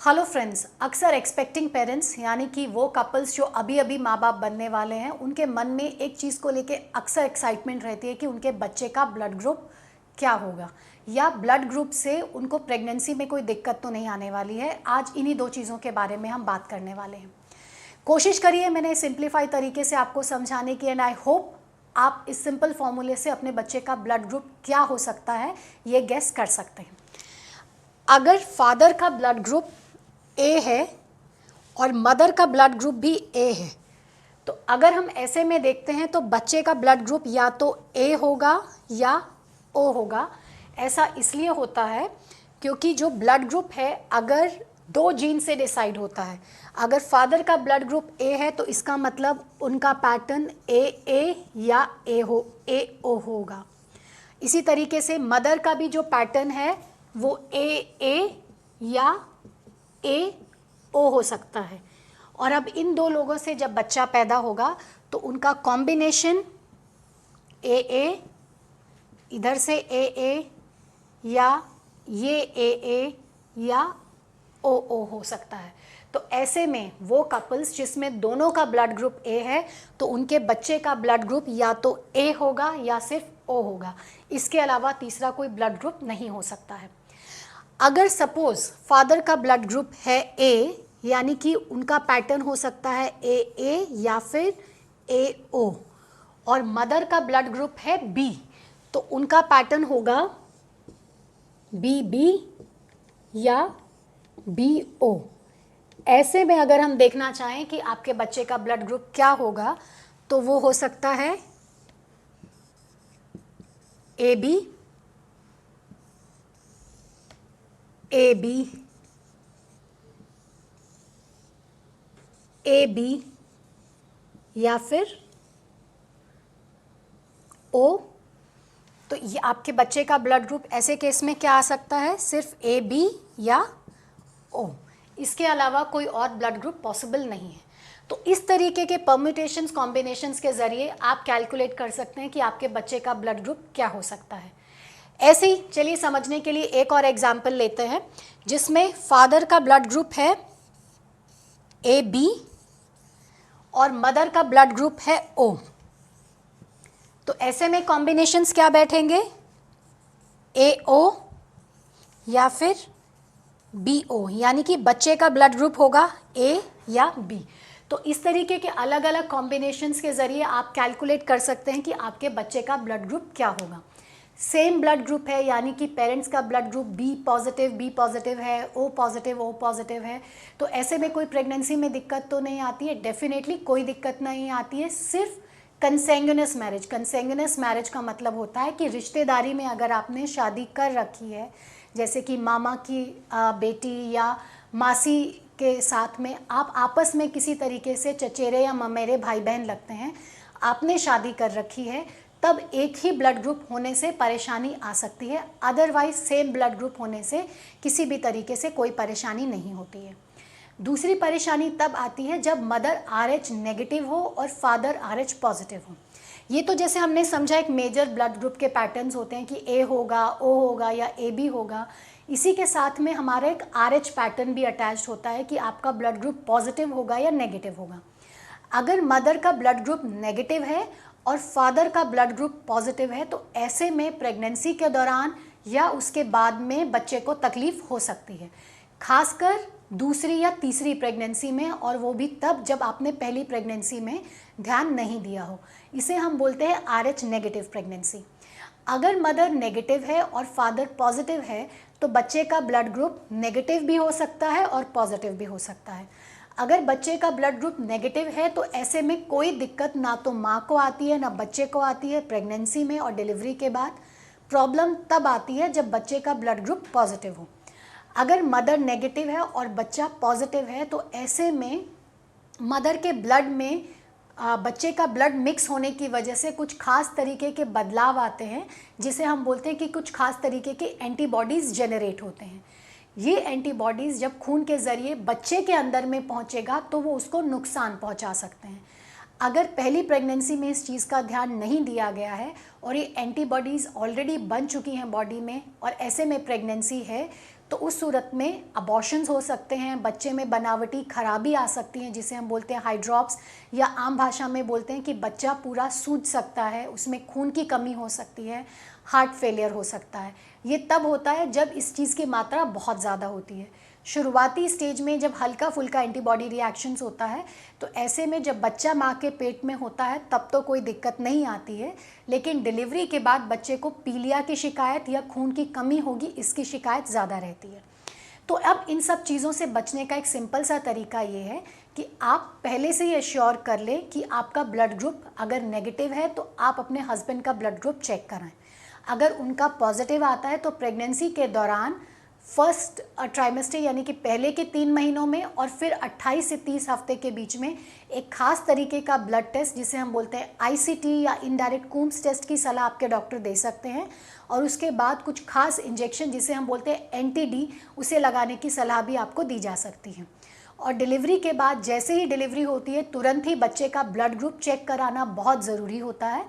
Hello friends, अक्सर expecting parents यानी कि वो कपल्स जो अभी अभी माँ बाप बनने वाले हैं, उनके मन में एक चीज़ को लेके अक्सर एक्साइटमेंट रहती है कि उनके बच्चे का ब्लड ग्रुप क्या होगा या ब्लड ग्रुप से उनको प्रेगनेंसी में कोई दिक्कत तो नहीं आने वाली है। आज इन्हीं दो चीज़ों के बारे में हम बात करने वाले हैं। कोशिश करिए मैंने सिंप्लीफाई तरीके से आपको समझाने की, एंड आई होप आप इस सिंपल फॉर्मूले से अपने बच्चे का ब्लड ग्रुप क्या हो सकता है ये गेस कर सकते हैं। अगर फादर का ब्लड ग्रुप ए है और मदर का ब्लड ग्रुप भी ए है, तो अगर हम ऐसे में देखते हैं तो बच्चे का ब्लड ग्रुप या तो ए होगा या ओ होगा। ऐसा इसलिए होता है क्योंकि जो ब्लड ग्रुप है अगर दो जीन से डिसाइड होता है। अगर फादर का ब्लड ग्रुप ए है तो इसका मतलब उनका पैटर्न ए या ए ओ होगा। इसी तरीके से मदर का भी जो पैटर्न है वो ए या ए ओ हो सकता है। और अब इन दो लोगों से जब बच्चा पैदा होगा तो उनका कॉम्बिनेशन ए इधर से ए या ये ए या ओ हो सकता है। तो ऐसे में वो कपल्स जिसमें दोनों का ब्लड ग्रुप ए है तो उनके बच्चे का ब्लड ग्रुप या तो ए होगा या सिर्फ ओ होगा। इसके अलावा तीसरा कोई ब्लड ग्रुप नहीं हो सकता है। अगर सपोज फादर का ब्लड ग्रुप है ए, यानी कि उनका पैटर्न हो सकता है ए या फिर ए ओ, और मदर का ब्लड ग्रुप है बी तो उनका पैटर्न होगा बी या बी ओ। ऐसे में अगर हम देखना चाहें कि आपके बच्चे का ब्लड ग्रुप क्या होगा तो वो हो सकता है ए बी या फिर ओ। तो ये आपके बच्चे का ब्लड ग्रुप ऐसे केस में क्या आ सकता है, सिर्फ ए बी या ओ। इसके अलावा कोई और ब्लड ग्रुप पॉसिबल नहीं है। तो इस तरीके के परम्यूटेशंस कॉम्बिनेशंस के ज़रिए आप कैलकुलेट कर सकते हैं कि आपके बच्चे का ब्लड ग्रुप क्या हो सकता है। ऐसे ही चलिए समझने के लिए एक और एग्जाम्पल लेते हैं जिसमें फादर का ब्लड ग्रुप है ए बी और मदर का ब्लड ग्रुप है ओ। तो ऐसे में कॉम्बिनेशंस क्या बैठेंगे, ए ओ या फिर बी ओ, यानी कि बच्चे का ब्लड ग्रुप होगा ए या बी। तो इस तरीके के अलग अलग कॉम्बिनेशंस के ज़रिए आप कैलकुलेट कर सकते हैं कि आपके बच्चे का ब्लड ग्रुप क्या होगा। सेम ब्लड ग्रुप है यानी कि पेरेंट्स का ब्लड ग्रुप बी पॉजिटिव है, ओ पॉजिटिव है, तो ऐसे में कोई प्रेगनेंसी में दिक्कत तो नहीं आती है। डेफिनेटली कोई दिक्कत नहीं आती है, सिर्फ कंसेंगुइनस मैरिज का मतलब होता है कि रिश्तेदारी में अगर आपने शादी कर रखी है, जैसे कि मामा की बेटी या मासी के साथ में आप आपस में किसी तरीके से चचेरे या ममेरे भाई बहन लगते हैं, आपने शादी कर रखी है, तब एक ही ब्लड ग्रुप होने से परेशानी आ सकती है। अदरवाइज सेम ब्लड ग्रुप होने से किसी भी तरीके से कोई परेशानी नहीं होती है। दूसरी परेशानी तब आती है जब मदर RH नेगेटिव हो और फादर RH पॉजिटिव हो। ये तो जैसे हमने समझा एक मेजर ब्लड ग्रुप के पैटर्न्स होते हैं कि ए होगा, ओ होगा या ए बी होगा। इसी के साथ में हमारा एक RH पैटर्न भी अटैच्ड होता है कि आपका ब्लड ग्रुप पॉजिटिव होगा या नेगेटिव होगा। अगर मदर का ब्लड ग्रुप नेगेटिव है और फादर का ब्लड ग्रुप पॉजिटिव है तो ऐसे में प्रेगनेंसी के दौरान या उसके बाद में बच्चे को तकलीफ हो सकती है, खासकर दूसरी या तीसरी प्रेगनेंसी में, और वो भी तब जब आपने पहली प्रेगनेंसी में ध्यान नहीं दिया हो। इसे हम बोलते हैं RH नेगेटिव प्रेगनेंसी। अगर मदर नेगेटिव है और फादर पॉजिटिव है तो बच्चे का ब्लड ग्रुप नेगेटिव भी हो सकता है और पॉजिटिव भी हो सकता है। अगर बच्चे का ब्लड ग्रुप नेगेटिव है तो ऐसे में कोई दिक्कत ना तो माँ को आती है ना बच्चे को आती है। प्रेगनेंसी में और डिलीवरी के बाद प्रॉब्लम तब आती है जब बच्चे का ब्लड ग्रुप पॉजिटिव हो। अगर मदर नेगेटिव है और बच्चा पॉजिटिव है तो ऐसे में मदर के ब्लड में बच्चे का ब्लड मिक्स होने की वजह से कुछ खास तरीके के बदलाव आते हैं, जिसे हम बोलते हैं कि कुछ खास तरीके के एंटीबॉडीज़ जनरेट होते हैं। ये एंटीबॉडीज़ जब खून के ज़रिए बच्चे के अंदर में पहुंचेगा तो वो उसको नुकसान पहुंचा सकते हैं। अगर पहली प्रेगनेंसी में इस चीज़ का ध्यान नहीं दिया गया है और ये एंटीबॉडीज़ ऑलरेडी बन चुकी हैं बॉडी में और ऐसे में प्रेगनेंसी है, तो उस सूरत में अबॉर्शंस हो सकते हैं, बच्चे में बनावटी खराबी आ सकती है जिसे हम बोलते हैं हाइड्रॉप्स, या आम भाषा में बोलते हैं कि बच्चा पूरा सूज सकता है, उसमें खून की कमी हो सकती है, हार्ट फेलियर हो सकता है। ये तब होता है जब इस चीज़ की मात्रा बहुत ज़्यादा होती है। शुरुआती स्टेज में जब हल्का फुल्का एंटीबॉडी रिएक्शंस होता है, तो ऐसे में जब बच्चा माँ के पेट में होता है तब तो कोई दिक्कत नहीं आती है, लेकिन डिलीवरी के बाद बच्चे को पीलिया की शिकायत या खून की कमी होगी, इसकी शिकायत ज़्यादा रहती है। तो अब इन सब चीज़ों से बचने का एक सिंपल सा तरीका ये है कि आप पहले से ही एश्योर कर लें कि आपका ब्लड ग्रुप अगर नेगेटिव है तो आप अपने हस्बैंड का ब्लड ग्रुप चेक कराएं। अगर उनका पॉजिटिव आता है तो प्रेगनेंसी के दौरान फर्स्ट ट्राइमेस्टर यानी कि पहले के 3 महीनों में और फिर 28 से 30 हफ्ते के बीच में एक खास तरीके का ब्लड टेस्ट जिसे हम बोलते हैं ICT या इनडायरेक्ट कूम्स टेस्ट की सलाह आपके डॉक्टर दे सकते हैं, और उसके बाद कुछ खास इंजेक्शन जिसे हम बोलते हैं NTD उसे लगाने की सलाह भी आपको दी जा सकती है। और डिलीवरी के बाद जैसे ही डिलीवरी होती है तुरंत ही बच्चे का ब्लड ग्रुप चेक कराना बहुत ज़रूरी होता है।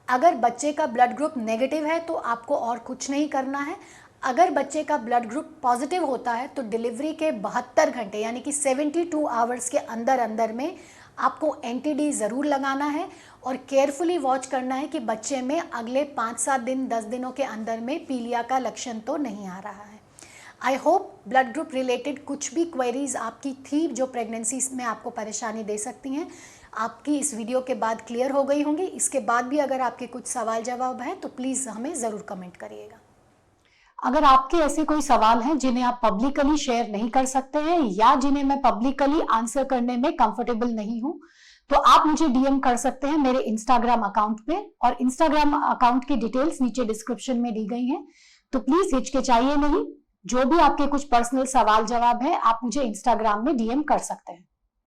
अगर बच्चे का ब्लड ग्रुप नेगेटिव है तो आपको और कुछ नहीं करना है। अगर बच्चे का ब्लड ग्रुप पॉजिटिव होता है तो डिलीवरी के 72 घंटे यानी कि 72 आवर्स के अंदर अंदर में आपको NTD ज़रूर लगाना है और केयरफुली वॉच करना है कि बच्चे में अगले 5-7 दिन 10 दिनों के अंदर में पीलिया का लक्षण तो नहीं आ रहा है। I hope blood group related कुछ भी क्वेरीज आपकी थी जो प्रेगनेंसी में आपको परेशानी दे सकती हैं, आपकी इस वीडियो के बाद क्लियर हो गई होंगी। इसके बाद भी अगर आपके कुछ सवाल जवाब हैं तो प्लीज़ हमें ज़रूर कमेंट करिएगा। अगर आपके ऐसे कोई सवाल हैं जिन्हें आप पब्लिकली शेयर नहीं कर सकते हैं या जिन्हें मैं पब्लिकली आंसर करने में कंफर्टेबल नहीं हूं, तो आप मुझे DM कर सकते हैं मेरे इंस्टाग्राम अकाउंट पे, और इंस्टाग्राम अकाउंट की डिटेल्स नीचे डिस्क्रिप्शन में दी गई हैं। तो प्लीज हिचकिचाइए नहीं, जो भी आपके कुछ पर्सनल सवाल जवाब है आप मुझे इंस्टाग्राम में DM कर सकते हैं।